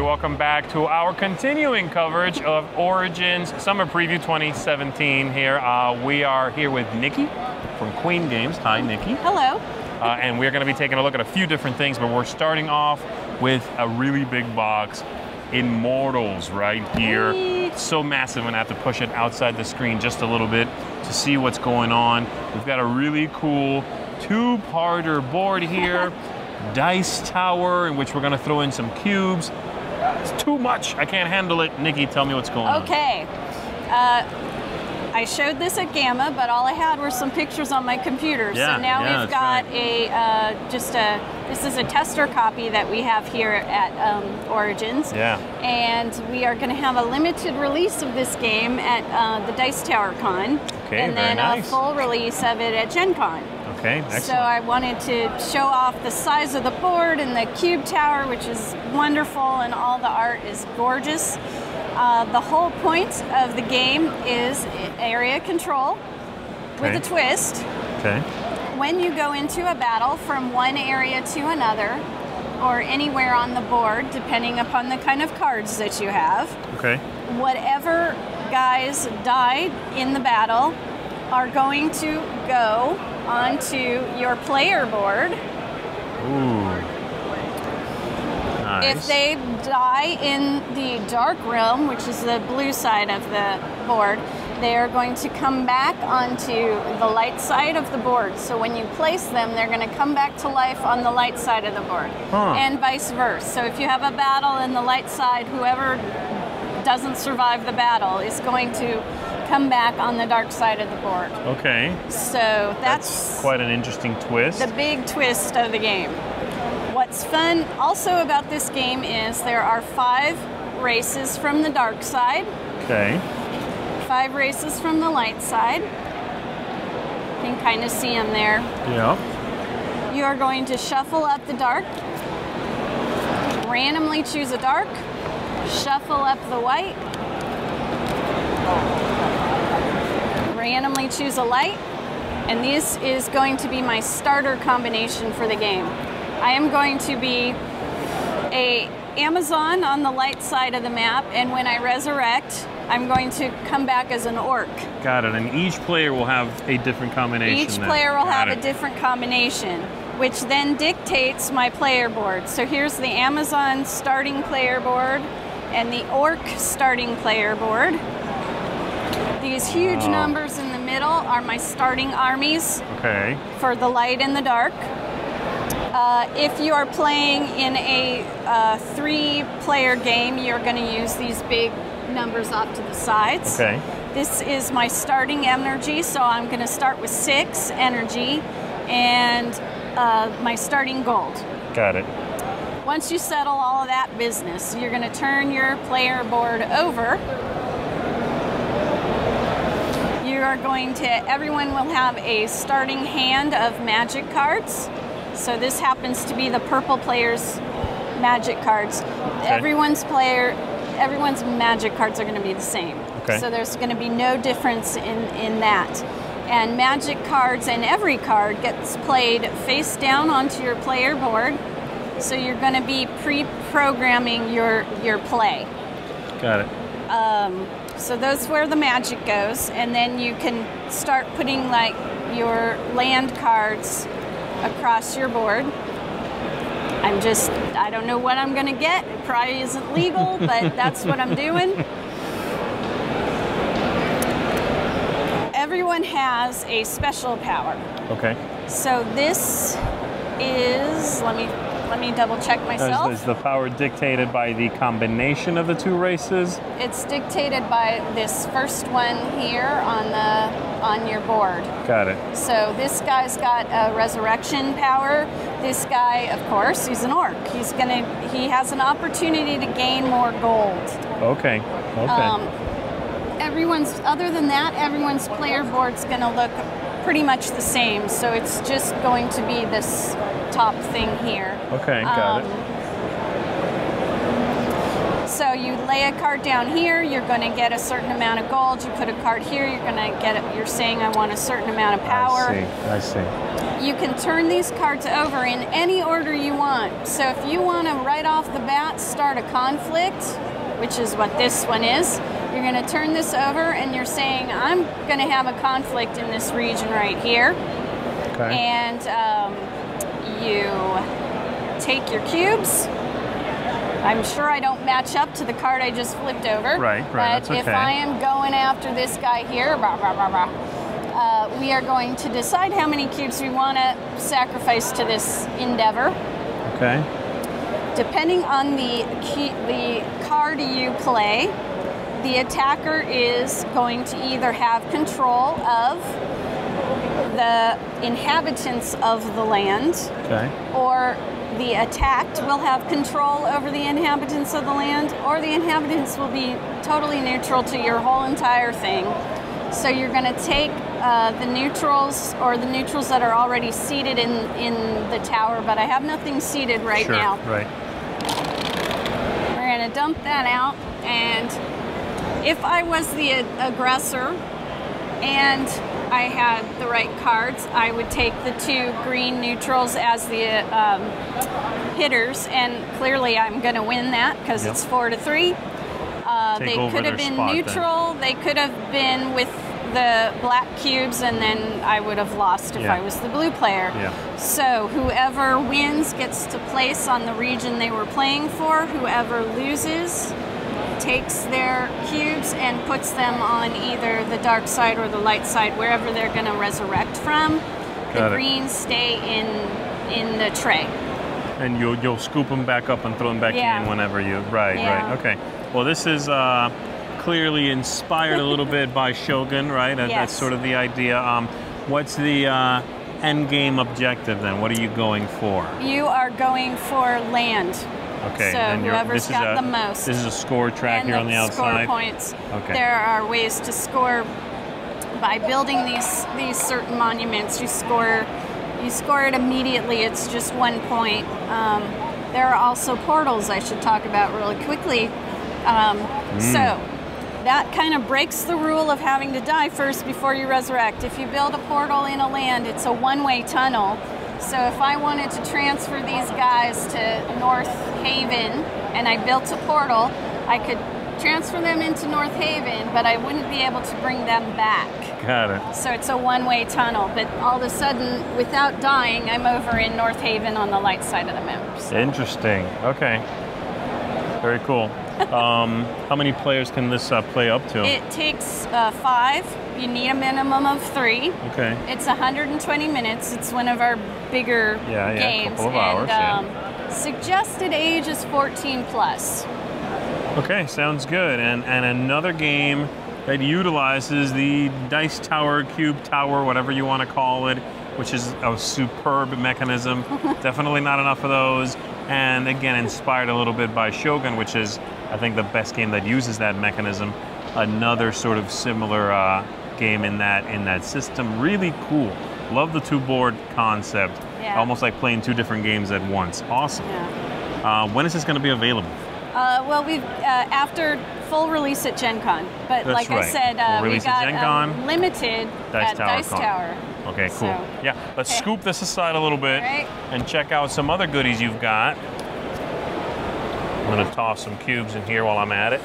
welcome back to our continuing coverage of Origins Summer Preview 2017 here. We are here with Nikki from Queen Games. Hi, Nikki. Hello. And we're going to be taking a look at a few different things, but we're starting off with a really big box, Immortals, right here. It's so massive, I'm going to have to push it outside the screen just a little bit to see what's going on. We've got a really cool two-parter board here. Dice tower in which we're going to throw in some cubes. It's too much. I can't handle it. Nikki, tell me what's going on. Okay. I showed this at Gamma, but all I had were some pictures on my computer. Yeah, so now we've got right. this is a tester copy that we have here at Origins. Yeah. And we are going to have a limited release of this game at the Dice Tower Con. Okay, and then very nice. A full release of it at Gen Con. Okay, excellent. So I wanted to show off the size of the board and the cube tower, which is wonderful, and all the art is gorgeous. The whole point of the game is area control with a twist. Okay. When you go into a battle from one area to another, or anywhere on the board, depending upon the kind of cards that you have, whatever guys died in the battle are going to go onto your player board. Ooh. Nice. If they die in the dark realm, which is the blue side of the board, they are going to come back onto the light side of the board. So when you place them, they're going to come back to life on the light side of the board, and vice versa. So if you have a battle in the light side, whoever doesn't survive the battle is going to come back on the dark side of the board. Okay. So that's quite an interesting twist. The big twist of the game. What's fun also about this game is there are 5 races from the dark side. Okay. 5 races from the light side. You can kind of see them there. Yeah. You are going to shuffle up the dark, randomly choose a dark, shuffle up the white, randomly choose a light, and this is going to be my starter combination for the game. I am going to be a Amazon on the light side of the map, and when I resurrect, I'm going to come back as an orc. Got it, and each player will have a different combination. Each player will have a different combination, which then dictates my player board. So here's the Amazon starting player board and the orc starting player board. These huge numbers in the middle are my starting armies for the light and the dark. If you are playing in a 3-player game, you're going to use these big numbers off to the sides. Okay. This is my starting energy, so I'm going to start with 6 energy and my starting gold. Got it. Once you settle all of that business, you're going to turn your player board over. You are going to, everyone will have a starting hand of magic cards. So this happens to be the purple player's magic cards. Everyone's magic cards are going to be the same. So there's going to be no difference in that. And magic cards, and every card gets played face down onto your player board. So you're going to be pre-programming your play. Got it. So that's where the magic goes, and then you can start putting like your land cards across your board. I don't know what I'm going to get. It probably isn't legal, but that's what I'm doing. Everyone has a special power. Okay. So this is, let me double check myself. Is the power dictated by the combination of the 2 races? It's dictated by this first one here on your board. Got it. So this guy's got a resurrection power. This guy, of course, he's an orc. He has an opportunity to gain more gold. Okay. Other than that, everyone's player board's going to look pretty much the same. So it's just going to be this top thing here. Okay, got it. So you lay a card down here, you're going to get a certain amount of gold. You put a card here, you're going to get it. You're saying I want a certain amount of power. I see. You can turn these cards over in any order you want. So if you want to right off the bat start a conflict, which is what this one is, you're going to turn this over and you're saying I'm going to have a conflict in this region right here. Okay. And you take your cubes. I'm sure I don't match up to the card I just flipped over. Right, But that's okay. if I am going after this guy here, we are going to decide how many cubes we want to sacrifice to this endeavor. Okay. Depending on the card you play, the attacker is going to either have control of the inhabitants of the land, Okay. or the attacked will have control over the inhabitants of the land, or the inhabitants will be totally neutral to your whole entire thing. So you're going to take the neutrals, or the neutrals that are already seated in the tower, but I have nothing seated right now. Right. We're going to dump that out, and if I was the aggressor and I had the right cards, I would take the 2 green neutrals as the hitters, and clearly I'm going to win that because it's 4-3. They could have been neutral. They could have been with the black cubes, and then I would have lost if I was the blue player. Yeah. So whoever wins gets to place on the region they were playing for. Whoever loses takes their cubes and puts them on either the dark side or the light side, wherever they're going to resurrect from. The greens stay in the tray. And you'll scoop them back up and throw them back in whenever you... Right. Okay. Well, this is clearly inspired a little bit by Shogun, right? That's sort of the idea. What's the end game objective then? What are you going for? You are going for land. Okay. So and whoever's got the most. This is a score track here on the outside. Score points. Okay. There are ways to score by building these certain monuments. You score it immediately. It's just 1 point. There are also portals I should talk about really quickly. So that kind of breaks the rule of having to die first before you resurrect. If you build a portal in a land, it's a one-way tunnel. So if I wanted to transfer these guys to North Haven and I built a portal, I could transfer them into North Haven, but I wouldn't be able to bring them back. Got it. So it's a one-way tunnel, but all of a sudden, without dying, I'm over in North Haven on the light side of the map. So. Interesting. Okay. Very cool. How many players can this play up to? It takes 5. You need a minimum of 3. Okay. It's 120 minutes. It's one of our bigger games. A couple of hours, suggested age is 14 plus. Okay, sounds good. And another game that utilizes the dice tower, cube tower, whatever you want to call it, which is a superb mechanism. Definitely not enough of those. And again, inspired a little bit by Shogun, which is, I think, the best game that uses that mechanism. Another sort of similar game in that system. Really cool. Love the 2-board concept. Yeah. Almost like playing 2 different games at once. Awesome. Yeah. When is this going to be available? Well, we've after full release at Gen Con. But That's like right. I said, we got limited at Dice Tower. Okay, cool. So, yeah, let's scoop this aside a little bit and check out some other goodies you've got. I'm going to toss some cubes in here while I'm at it.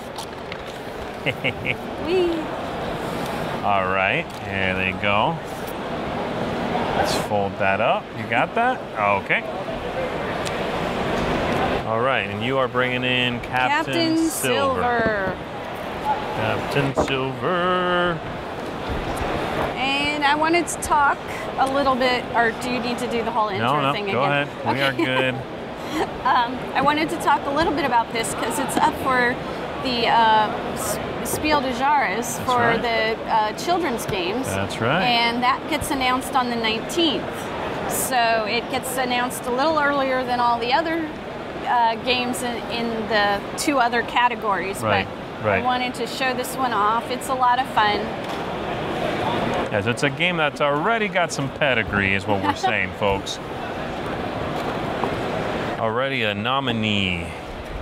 All right, here they go. Let's fold that up. You got that? Okay. All right, and you are bringing in Captain Silver. Captain Silver. And I wanted to talk a little bit, or do you need to do the whole intro thing again? No, go ahead. We are good. I wanted to talk a little bit about this because it's up for the Spiel des Jahres for the children's games. That's right. And that gets announced on the 19th. So it gets announced a little earlier than all the other games in the 2 other categories. But I wanted to show this one off. It's a lot of fun. Yes, it's a game that's already got some pedigree, is what we're saying, folks. Already a nominee.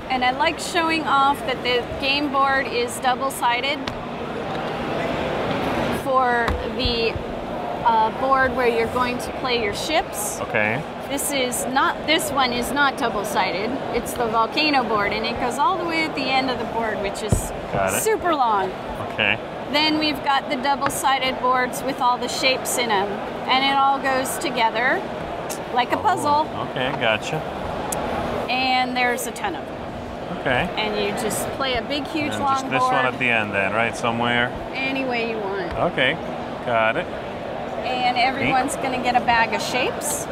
And I like showing off that the game board is double-sided for the board where you're going to play your ships. Okay. This one is not double-sided. It's the volcano board, and it goes all the way at the end of the board, which is super long. Okay. Then we've got the double-sided boards with all the shapes in them, and it all goes together like a puzzle. Okay, gotcha. And there's a ton of them. Okay. And you just play a big, huge, and long just this board. one at the end then, right? Somewhere? Any way you want. Okay, got it. And everyone's going to get a bag of shapes.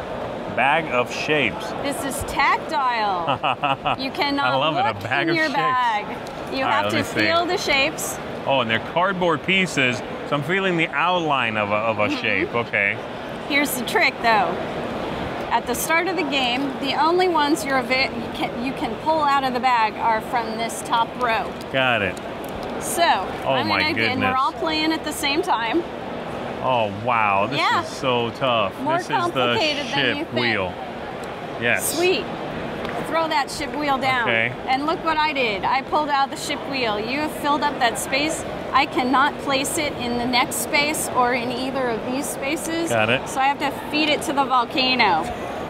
Bag of shapes. This is tactile. You cannot look in your bag. You have to feel the shapes. Oh, and they're cardboard pieces, so I'm feeling the outline of a shape. Okay. Here's the trick, though. At the start of the game, the only ones you can pull out of the bag are from this top row. Got it. So, again, we're all playing at the same time. Oh, wow. This is so tough. More this is the ship wheel. Yes. Sweet. Throw that ship wheel down. Okay. And look what I did. I pulled out the ship wheel. You have filled up that space. I cannot place it in the next space or in either of these spaces. Got it. So I have to feed it to the volcano.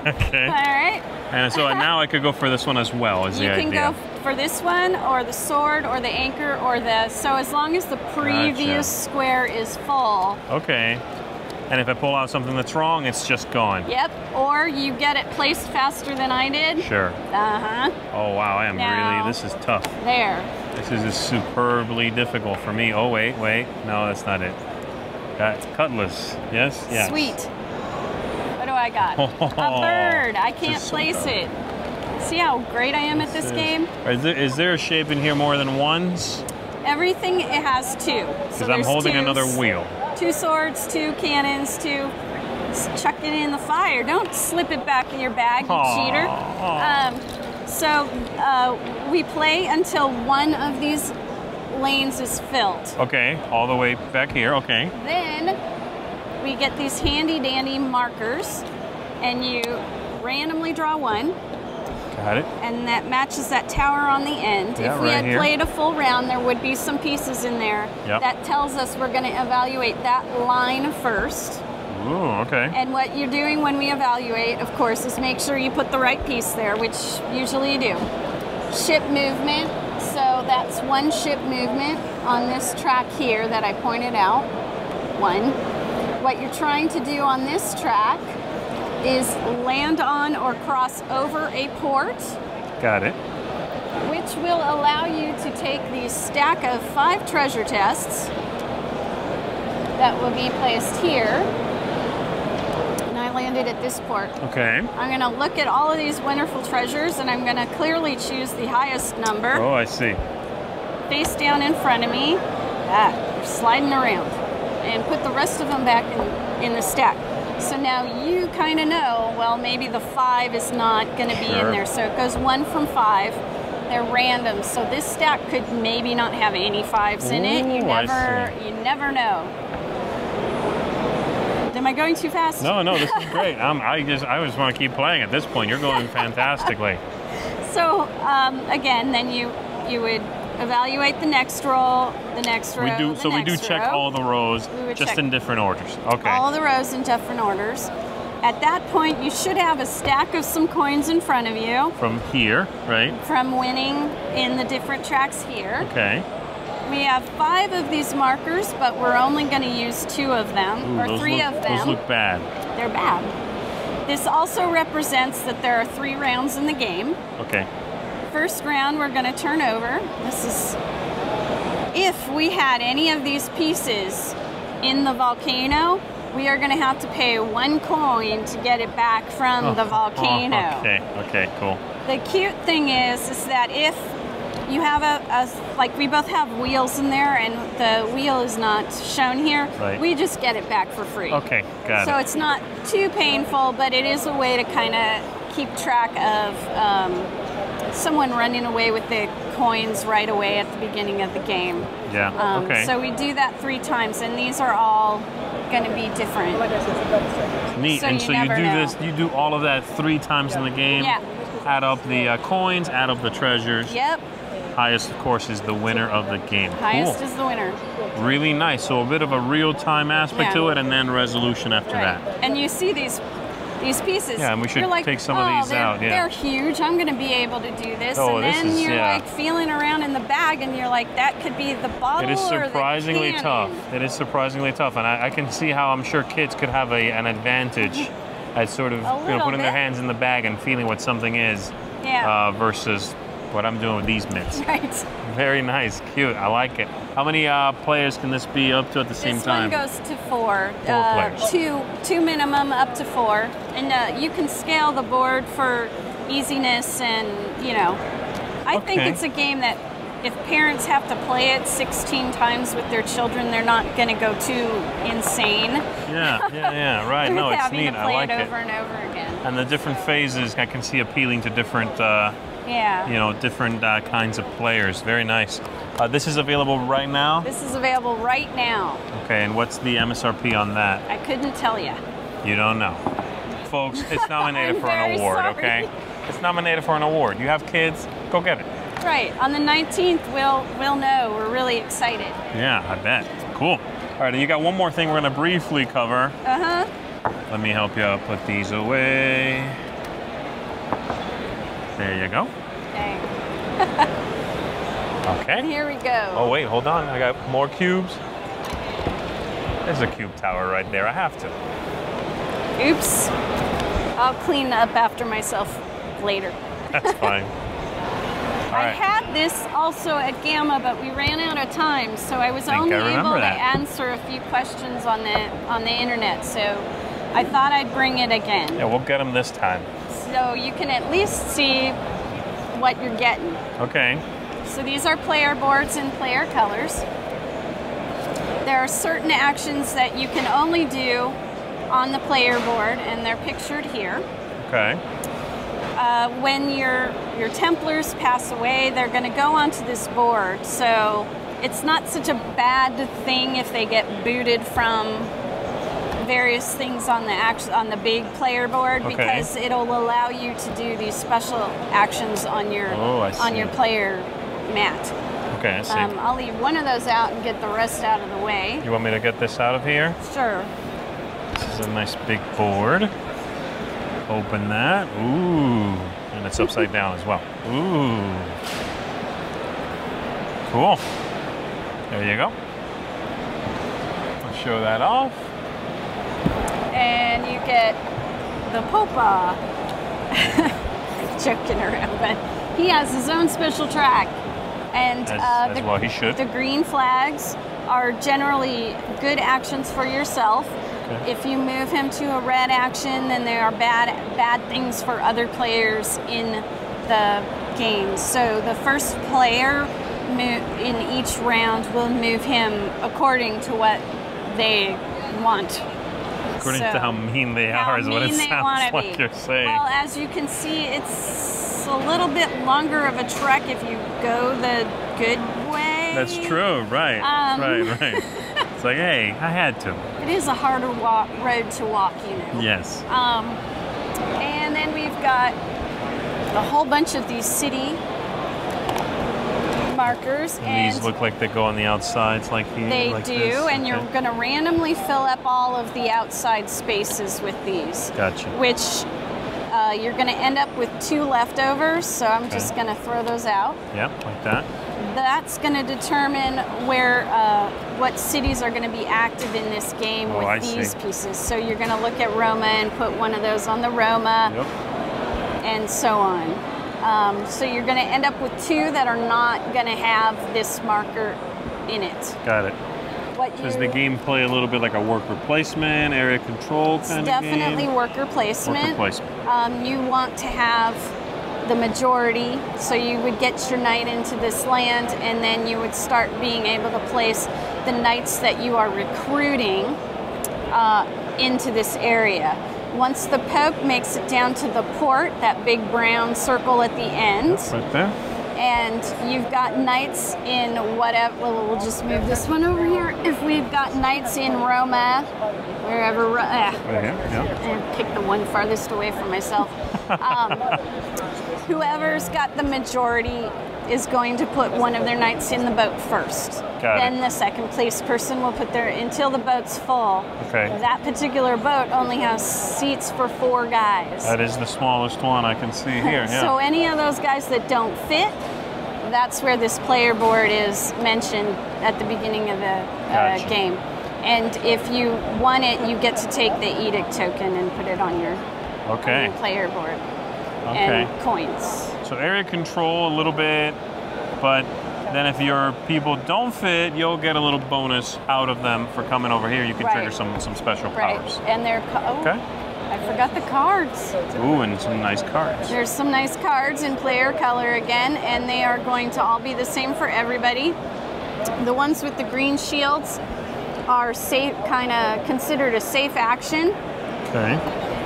Okay. All right. And so now I could go for this one as well, is the idea. You can go for this one, or the sword, or the anchor, or the... So as long as the previous square is full. Okay. And if I pull out something that's wrong, it's just gone. Yep. Or you get it placed faster than I did. Sure. Uh-huh. Oh, wow. I am really... This is tough. There. This is superbly difficult for me. Oh, wait. No, that's not it. That's cutlass. Yes? Yes. Sweet. What do I got? A bird. I can't place it. See how great I am at this game? Is there a shape in here more than one's? Everything, it has two. Because I'm holding another wheel. 2 swords, 2 cannons, 2... Chuck it in the fire. Don't slip it back in your bag, you cheater. We play until one of these lanes is filled. Okay, all the way back here, okay. Then we get these handy dandy markers, and you randomly draw one. Got it. And that matches that tower on the end. Yeah, if we had here. played a full round, there would be some pieces in there. Yep. That tells us we're going to evaluate that line first. Ooh, okay. And what you're doing when we evaluate, of course, is make sure you put the right piece there, which usually you do. Ship movement. So that's one ship movement on this track here that I pointed out. One. What you're trying to do on this track is land on or cross over a port. Got it. Which will allow you to take the stack of 5 treasure chests that will be placed here. And I landed at this port. Okay. I'm going to look at all of these wonderful treasures, and I'm going to clearly choose the highest number. Oh, I see. Face down in front of me. You're sliding around. And put the rest of them back in the stack. So now you kind of know, well, maybe the 5 is not going to be in there. So it goes 1 from 5. They're random. So this stack could maybe not have any 5s in it. You never know. Am I going too fast? No, this is great. I just want to keep playing at this point. You're going fantastically. So again, then you would evaluate the next row, the next row. We do check all the rows, just in different orders. Okay. All the rows in different orders. At that point, you should have a stack of some coins in front of you. From here, right? From winning in the different tracks here. Okay. We have 5 of these markers, but we're only going to use 2 of them, or 3 of them. Those look bad. They're bad. This also represents that there are 3 rounds in the game. Okay. First round, we're going to turn over. This is if we had any of these pieces in the volcano, we are going to have to pay 1 coin to get it back from the volcano. Okay, cool. The cute thing is that if you have like we both have wheels in there and the wheel is not shown here, we just get it back for free. Okay, got it. So it's not too painful, but it is a way to kind of keep track of someone running away with the coins right away at the beginning of the game. Yeah, okay. So we do that 3 times, and these are all going to be different. Neat. So and so you do all of that 3 times in the game? Yeah. Add up the coins, add up the treasures. Yep. Highest, of course, is the winner of the game. Highest is the winner. Really nice. So a bit of a real-time aspect to it, and then resolution after that. And you see these pieces. Yeah, and we should like, take some of these out. Yeah. They're huge. I'm going to be able to do this. Oh, and then you're like feeling around in the bag, and you're like, that could be the bottle. It is surprisingly or the tough. It is surprisingly tough, and I can see how I'm sure kids could have an advantage at sort of putting their hands in the bag and feeling what something is, versus what I'm doing with these mitts. Right. Very nice, cute. I like it. How many players can this be up to at the same time? This one goes to 4. 4 players. Two minimum, up to 4, and you can scale the board for easiness, and I think it's a game that if parents have to play it 16 times with their children, they're not going to go too insane. Yeah, right. No, it's neat. I like it. Over and over again. And the different phases, I can see appealing to different, different kinds of players. Very nice. This is available right now? This is available right now. Okay, and what's the MSRP on that? I couldn't tell you. You don't know. Folks, it's nominated for an award, okay? It's nominated for an award. You have kids, go get it. Right. On the 19th, we'll know. We're really excited. Yeah, I bet. Cool. All right, and you got one more thing we're going to briefly cover. Uh-huh. Let me help you put these away. There you go. Okay. Okay. Here we go. Oh, wait, hold on. I got more cubes. There's a cube tower right there. I have to. Oops. I'll clean up after myself later. That's fine. I had this also at Gamma, but we ran out of time, so I was only able to answer a few questions on the internet. So I thought I'd bring it again. Yeah, we'll get them this time. So you can at least see what you're getting. Okay. So these are player boards in player colors. There are certain actions that you can only do on the player board, and they're pictured here. Okay. When your Templars pass away, they're going to go onto this board. So it's not such a bad thing if they get booted from various things on the big player board, because it'll allow you to do these special actions on your player mat. Okay, I see. I'll leave one of those out and get the rest out of the way. You want me to get this out of here? Sure. This is a nice big board. Open that. Ooh. And it's upside down as well. Ooh. Cool. There you go. I'll show that off. And you get the Popa. Joking around, but he has his own special track. And as well he should. The green flags are generally good actions for yourself. Okay. If you move him to a red action, then there are bad things for other players in the game. So the first player in each round will move him according to what they want. According to how mean they are is what it sounds like you're saying. Well, as you can see, it's a little bit longer of a trek if you go the good way. That's true, right. Right. It's like, hey, I had to. It is a harder road to walk, you know. Yes. And then we've got a whole bunch of these city markers. And these look like they go on the outsides like these? They do, and you're going to randomly fill up all of the outside spaces with these. Gotcha. Which you're going to end up with 2 leftovers, so I'm just going to throw those out. Yep, like that. That's going to determine what cities are going to be active in this game with these pieces. So you're going to look at Roma and put one of those on the Roma, and so on. So you're going to end up with 2 that are not going to have this marker in it. Got it. Does the game play a little bit like a worker placement, area control kind of game? Definitely worker placement. Worker placement. You want to have the majority, so you would get your knight into this land, and then you would start being able to place the knights that you are recruiting into this area. Once the Pope makes it down to the port, that big brown circle at the end, right there, and you've got knights in whatever, well, we'll just move this one over here. If we've got knights in Roma, wherever, right here, yeah. And pick the one farthest away from myself. whoever's got the majority is going to put one of their knights in the boat first. Then the second place person will put their, until the boat's full. Okay. That particular boat only has seats for 4 guys. That is the smallest one I can see here, yeah. So any of those guys that don't fit, that's where this player board is mentioned at the beginning of the game. And if you want it, you get to take the edict token and put it on your, on your player board. And coins. So area control a little bit, but then if your people don't fit, you'll get a little bonus out of them for coming over here. You can trigger some special powers. And they're I forgot the cards. Ooh, and some nice cards. There's some nice cards in player color again, and they are going to all be the same for everybody. The ones with the green shields are safe, kind of considered a safe action. Okay.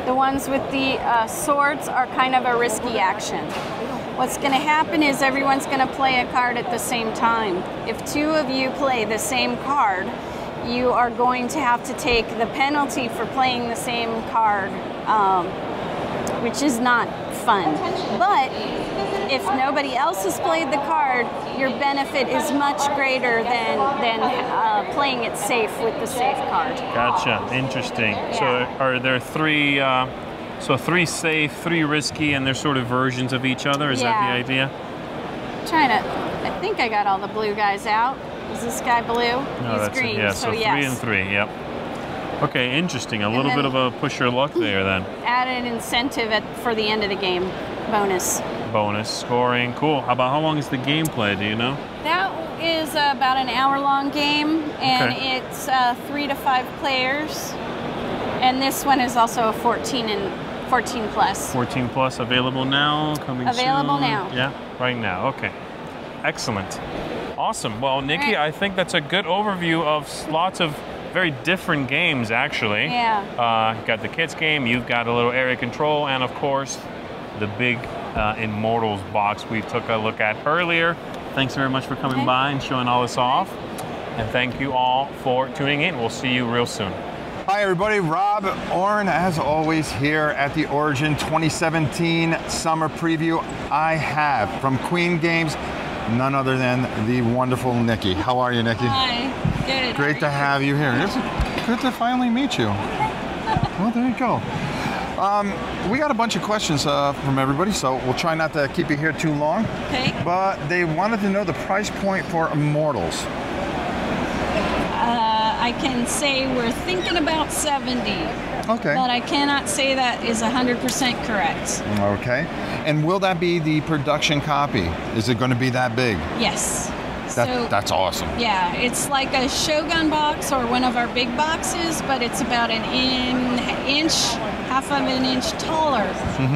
The ones with the swords are kind of a risky action. What's going to happen is everyone's going to play a card at the same time. If 2 of you play the same card, you are going to have to take the penalty for playing the same card, which is not fun. But if nobody else has played the card, your benefit is much greater than playing it safe with the safe card. Gotcha. Interesting. Yeah. So are there 3? So 3 safe, 3 risky, and they're sort of versions of each other. Is that the idea? I think I got all the blue guys out. Is this guy blue? No, he's green. Yeah, so 3 and 3. Yep. Okay, interesting. A little bit of a push your luck there then. Added incentive for the end of the game. Bonus. Bonus scoring. Cool. How long is the gameplay? Do you know? That is about an hour-long game, and it's 3 to 5 players. And this one is also a 14 plus. 14 plus available now. Available soon. now. Yeah, right now. Okay. Excellent. Awesome. Well, Nikki, I think that's a good overview of lots of very different games, actually. Yeah. You've got the kids game, you've got a little area control, and of course, the big Immortals box we took a look at earlier. Thanks very much for coming by and showing all this off. And thank you all for tuning in. We'll see you real soon. Hi everybody, Rob Oren, as always, here at the Origin 2017 Summer Preview. I have, from Queen Games, none other than the wonderful Nikki. How are you, Nikki? Hi, good. Great to have you here. It's good to finally meet you. Well, there you go. We got a bunch of questions from everybody, so we'll try not to keep you here too long. Okay. But they wanted to know the price point for Immortals. I can say we're thinking about 70. Okay. But I cannot say that is 100% correct. Okay. And will that be the production copy? Is it going to be that big? Yes. That's awesome. Yeah, it's like a Shogun box or one of our big boxes, but it's about half of an inch taller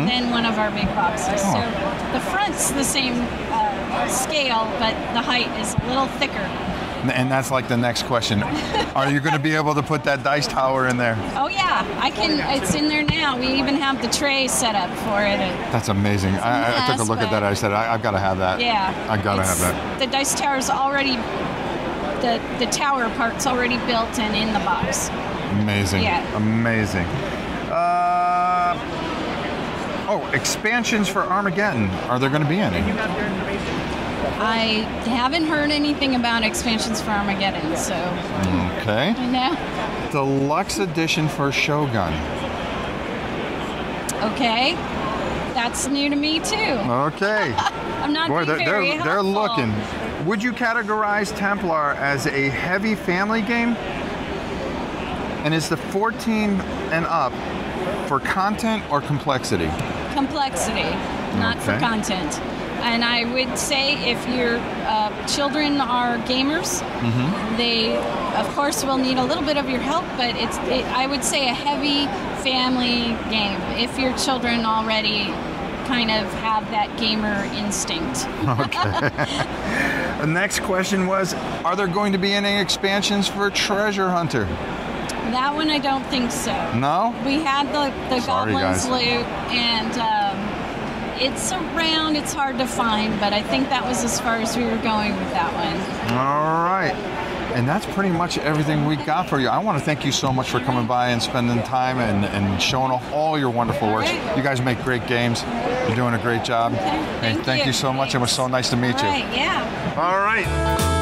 than one of our big boxes. So the front's the same scale, but the height is a little thicker. And that's like the next question. Are you going to be able to put that dice tower in there? Oh yeah, I can. It's in there now. We even have the tray set up for it. That's amazing. I took a look at that. I said, I've got to have that. Yeah. I've got to have that. The dice tower's already, the tower part's already built and in the box. Amazing. Yeah. Amazing. Expansions for Armageddon. Are there going to be any? I haven't heard anything about expansions for Armageddon, so. Okay. No. Deluxe edition for Shogun. Okay. That's new to me too. Okay. I'm not very helpful. They're looking. Would you categorize Templar as a heavy family game? And is the 14 and up for content or complexity? Complexity, not for content. And I would say if your children are gamers, they, of course, will need a little bit of your help, but I would say a heavy family game if your children already kind of have that gamer instinct. Okay. The next question was, are there going to be any expansions for Treasure Hunter? That one I don't think so. No? We had the Sorry, Goblins guys. loot, and it's around, it's hard to find, but I think that was as far as we were going with that one. All right. And that's pretty much everything we got for you. I want to thank you so much for coming by and spending time and showing off all your wonderful works. You guys make great games. You're doing a great job. Okay. Thank you so much. It was so nice to meet you. Yeah. All right.